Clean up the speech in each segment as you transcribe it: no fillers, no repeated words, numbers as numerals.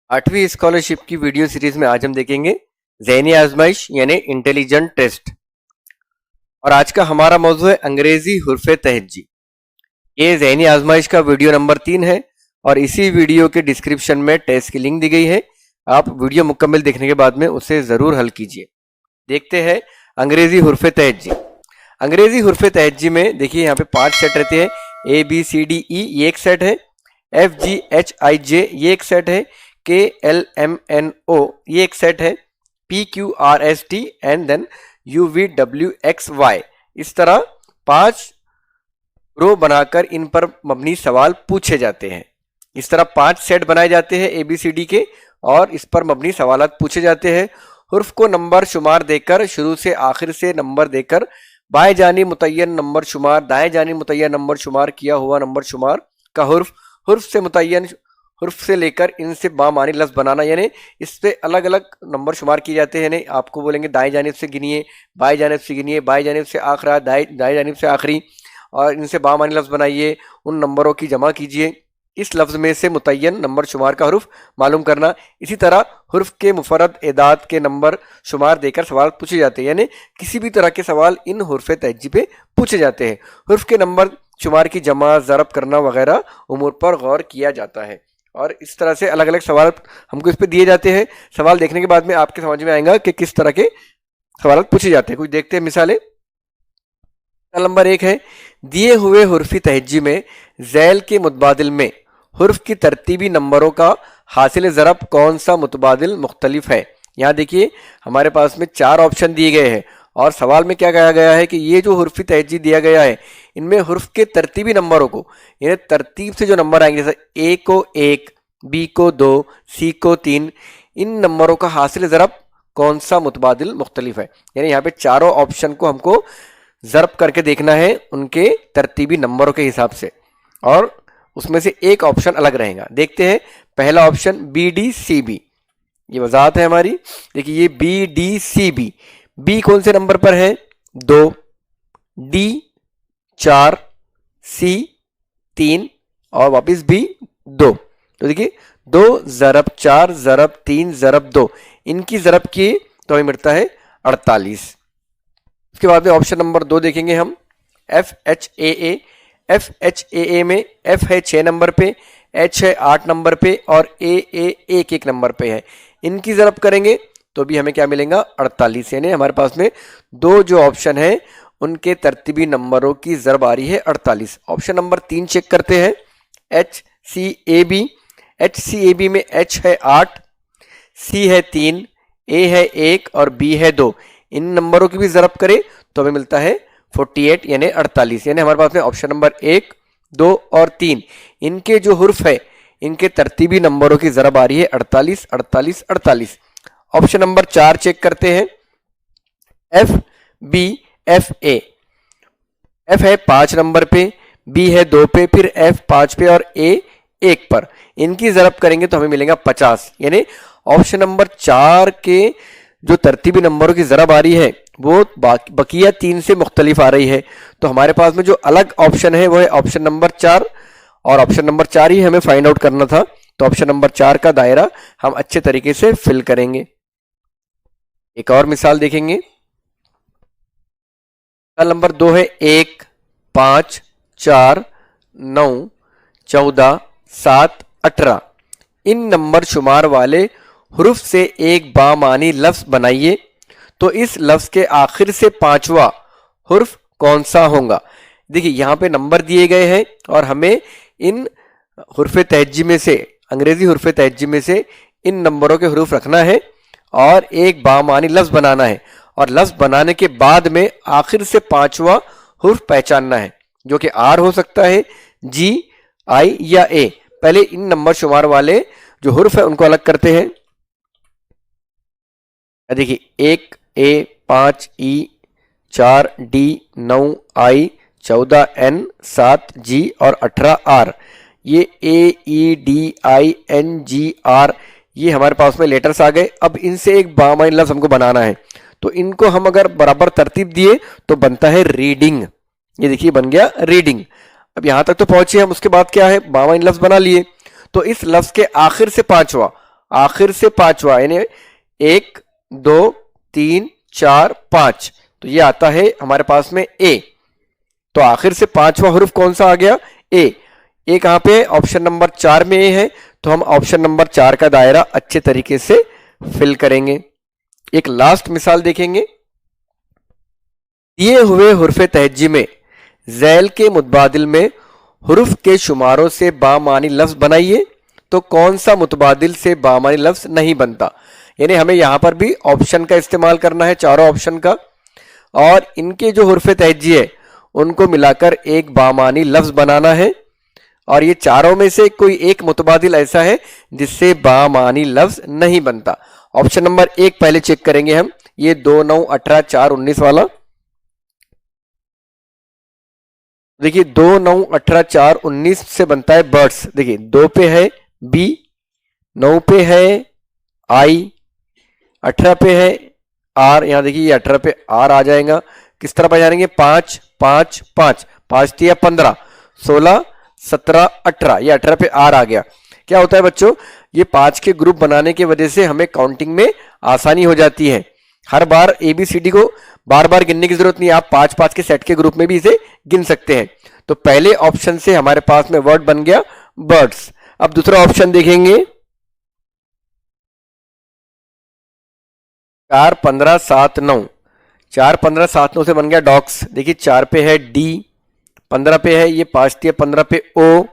8वीं स्कॉलरशिप की video series में आज हम देखेंगे ज़हनी आजमाइश यानी इंटेलिजेंट टेस्ट। और आज का हमारा मौजू है अंग्रेजी हुर्फ तहज्जी। ये ज़हनी आजमाइश का वीडियो नंबर 3 है और इसी वीडियो के डिस्क्रिप्शन में टेस्ट की लिंक दी गई है। आप वीडियो मुकम्मल देखने के बाद में उसे ज़रूर हल कीजिए। देखते हैं अंग्रेजी हुर्फ तहज्जी। अंग्रेजी हुर्फ तहज्जी में देखिए यहाँ पे 5 सेट रहते हैं। ABCDE ये एक सेट है, FGHIJ ये एक सेट है, KLMNO ये एक सेट है, PQRST एंड देन UVWXY। इस तरह 5 रो बनाकर इन पर मबनी सवाल पूछे जाते हैं। इस तरह 5 सेट बनाए जाते हैं ABCD के और इस पर मबनी सवालात पूछे जाते हैं। हुर्फ को नंबर शुमार देकर शुरू से आखिर से नंबर देकर बाएं जानिब मुतय्यन नंबर शुमार, दाएं जानिब मुतय्यन नंबर शुमार किया हुआ नंबर शुमार का हुर्फ से मुतय्यन हुर्फ से लेकर इनसे बामानी लफ्ज़ बनाना, यानी इस पे अलग अलग नंबर शुमार किए जाते हैं। यानी आपको बोलेंगे दाएं जानिब से गिनिए, बाएं जानिब से गिनिए, बाएं जानिब से आखिरा, दाएं जानिब से आखिरी, और इनसे बामानी लफ्ज़ बनाइए, उन नंबरों की जमा कीजिए, इस लफ्ज़ में से मुतय्यन नंबर शुमार का हुर्फ मालूम करना। इसी तरह हुर्फ के मुफरद एदाद के नंबर शुमार देकर सवाल पूछे जाते हैं, यानी किसी भी तरह के सवाल इन हुर्फ तहज्जी पे पूछे जाते हैं। हुर्फ के नंबर शुमार की जमा, ज़रब करना वगैरह उमूर पर गौर किया जाता है। और इस तरह से अलग अलग सवाल हमको इस पे दिए जाते हैं। सवाल देखने के बाद में आपके समझ में आएगा कि किस तरह के सवाल पूछे जाते हैं। कुछ देखते हैं मिसालें। नंबर 1 है, दिए हुए हुर्फी तहज्जी में ज़ैल के मुतबादिल में हुर्फ की तरतीबी नंबरों का हासिल ज़रब कौन सा मुतबादिल मुख्तलिफ है। यहाँ देखिए हमारे पास में 4 ऑप्शन दिए गए हैं और सवाल में क्या कहा गया है कि ये जो हुर्फी तहज्जी दिया गया है इनमें हुर्फ के तरतीबी नंबरों को, यानी तरतीब से जो नंबर आएंगे जैसे ए को 1, बी को 2, सी को 3, इन नंबरों का हासिल ज़रब कौन सा मुतबादिल मुख्तलिफ है। यानी यहाँ पे चारों ऑप्शन को हमको ज़रब करके देखना है उनके तरतीबी नंबरों के हिसाब से, और उसमें से एक ऑप्शन अलग रहेगा। देखते हैं पहला ऑप्शन BDCB, ये वजाहत है हमारी। देखिए ये BDCB, बी कौन से नंबर पर है 2, D 4, C 3 और वापस B 2। तो देखिए 2 ज़रब 4 ज़रब 3 ज़रब 2, इनकी ज़रब किए तो हमें मिलता है 48। उसके बाद में ऑप्शन नंबर 2 देखेंगे हम, FHAA। FHAA में F है 6 नंबर पे, H है 8 नंबर पे और AA 1 नंबर पे है। इनकी ज़रब करेंगे तो भी हमें क्या मिलेगा 48। यानी हमारे पास में 2 जो ऑप्शन है उनके तरतीबी नंबरों की ज़रब आ रही है 48। ऑप्शन नंबर 3 चेक करते हैं, HCAB। HCAB में H है 8, C है 3, A है 1 और B है 2, इन नंबरों की भी ज़रब करें तो हमें मिलता है 48 यानी 48। यानी हमारे पास में ऑप्शन नंबर 1, 2 और 3 इनके जो हुर्फ है इनके तरतीबी नंबरों की ज़रब आ रही है 48 48 48। ऑप्शन नंबर 4 चेक करते हैं, FBFA। F है 5 नंबर पे, B है 2 पे, फिर F 5 पे और A 1 पर, इनकी ज़रब करेंगे तो हमें मिलेगा 50। यानी ऑप्शन नंबर 4 के जो तरतीबी नंबरों की ज़रब आ रही है वो बकिया 3 से मुख्तलिफ आ रही है। तो हमारे पास में जो अलग ऑप्शन है वो है ऑप्शन नंबर 4, और ऑप्शन नंबर 4 ही हमें फाइंड आउट करना था। तो ऑप्शन नंबर 4 का दायरा हम अच्छे तरीके से फिल करेंगे। एक और मिसाल देखेंगे। नंबर 2 है 1, 5, 4, 9, 14, 7, 18, इन नंबर शुमार वाले हुर्फ से एक बामानी लफ्ज़ बनाइए तो इस लफ्ज़ के आखिर से 5वां हुर्फ कौन सा होगा। देखिए यहाँ पे नंबर दिए गए हैं और हमें इन हुर्फ तहज्जी में से, अंग्रेजी हुर्फ तहज्जी में से इन नंबरों के हुरूफ रखना है और एक बामानी लफ्ज़ बनाना है, और लफ्ज़ बनाने के बाद में आखिर से 5वां हुर्फ पहचानना है, जो कि R हो सकता है, G, I या A। पहले इन नंबर शुमार वाले जो हुर्फ है उनको अलग करते हैं। देखिए 1 A, 5 E, 4 D, 9 I, 14 N, 7 G और 18 R। ये AEDINGR ये हमारे पास में लेटर्स आ गए। अब इनसे एक बामानी लफ्ज़ हमको बनाना है, तो इनको हम अगर बराबर तरतीब दिए तो बनता है रीडिंग। ये देखिए बन गया रीडिंग। अब यहाँ तक तो पहुंचे हम, उसके बाद क्या है, बामानी लफ्ज़ बना लिए, तो इस लफ्ज़ के आखिर से 5वां आखिर से पांचवा, यानी 1 2 3 4 5, तो ये आता है हमारे पास में ए। तो आखिर से पांचवा हुर्फ कौन सा आ गया? ए। ए कहां पे? ऑप्शन नंबर 4 में ए है, तो हम ऑप्शन नंबर 4 का दायरा अच्छे तरीके से फिल करेंगे। एक लास्ट मिसाल देखेंगे। दिए हुए हुर्फ तहज्जी में ज़ैल के मुतबादिल में हुर्फ के शुमारों से बामानी लफ्ज बनाइए, तो कौन सा मुतबादिल से बामानी लफ्ज नहीं बनता? यानी हमें यहां पर भी ऑप्शन का इस्तेमाल करना है, चारों ऑप्शन का, और इनके जो हुर्फ तहज्जी है उनको मिलाकर एक बामानी लफ्ज बनाना है, और ये चारों में से कोई एक मुतबादिल ऐसा है जिससे बामानी लफ्ज नहीं बनता। ऑप्शन नंबर 1 पहले चेक करेंगे हम, ये 2 9 18 4 19 वाला। देखिए 2 9 18 4 19 से बनता है बर्ड्स। देखिए 2 पे है बी, 9 पे है आई, 18 पे है आर। यहां देखिए ये 18 पे आर आ जाएगा। किस तरफ आ जाएंगे? 5 5 5, 5 3 15, 16 17 18, ये 18 पे आर आ गया। क्या होता है बच्चों, ये 5 के ग्रुप बनाने की वजह से हमें काउंटिंग में आसानी हो जाती है। हर बार एबीसीडी को बार बार गिनने की जरूरत नहीं है, आप 5 5 के सेट के ग्रुप में भी इसे गिन सकते हैं। तो पहले ऑप्शन से हमारे पास में वर्ड बन गया बर्ड्स। अब दूसरा ऑप्शन देखेंगे, 4 15 7 9, 4 15 7 9 से बन गया डॉग्स। देखिए 4 पे है डी, 15 पे है ये 5 3 15 पे ओ,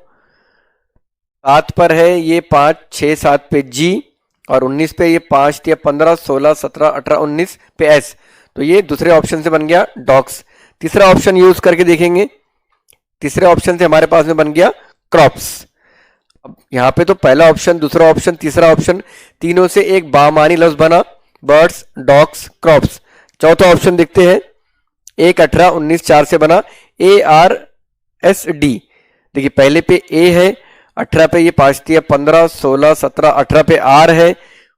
7 पर है ये 5 6 7 पे जी, और 19 पे ये 5 3 15 16 17 18 19 पे एस। तो ये दूसरे ऑप्शन से बन गया डॉग्स। तीसरा ऑप्शन यूज करके देखेंगे, तीसरे ऑप्शन से हमारे पास में बन गया क्रॉप्स। अब यहाँ पे तो पहला ऑप्शन, दूसरा ऑप्शन, तीसरा ऑप्शन, तीनों से एक बामानी लफ्ज बना, बर्ड्स डॉग्स क्रॉप्स। चौथा ऑप्शन देखते हैं, 1 18 19 4 से बना ARSD। देखिए पहले पे ए है, 18 पे ये 5 3 15 16 17 18 पे आर है,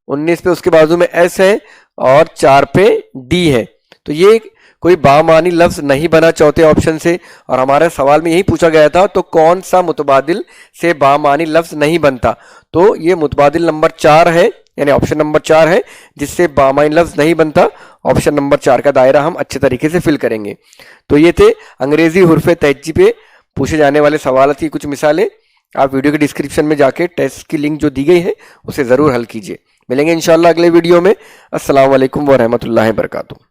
19 पे उसके बाजू में एस है, और 4 पे डी है। तो ये कोई बामानी लफ्ज नहीं बना चौथे ऑप्शन से, और हमारे सवाल में यही पूछा गया था तो कौन सा मुतबादिल से बामानी लफ्ज नहीं बनता? तो ये मुतबादिल नंबर 4 है, यानी ऑप्शन नंबर 4 है जिससे बामानी लफ्ज नहीं बनता। ऑप्शन नंबर 4 का दायरा हम अच्छे तरीके से फिल करेंगे। तो ये थे अंग्रेजी हुर्फ तहज्जी पे पूछे जाने वाले सवाल की कुछ मिसालें। आप वीडियो के डिस्क्रिप्शन में जाके टेस्ट की लिंक जो दी गई है उसे जरूर हल कीजिए। मिलेंगे इंशाल्लाह अगले वीडियो में। अस्सलाम वालेकुम व रहमतुल्लाहि व बरकातुहू।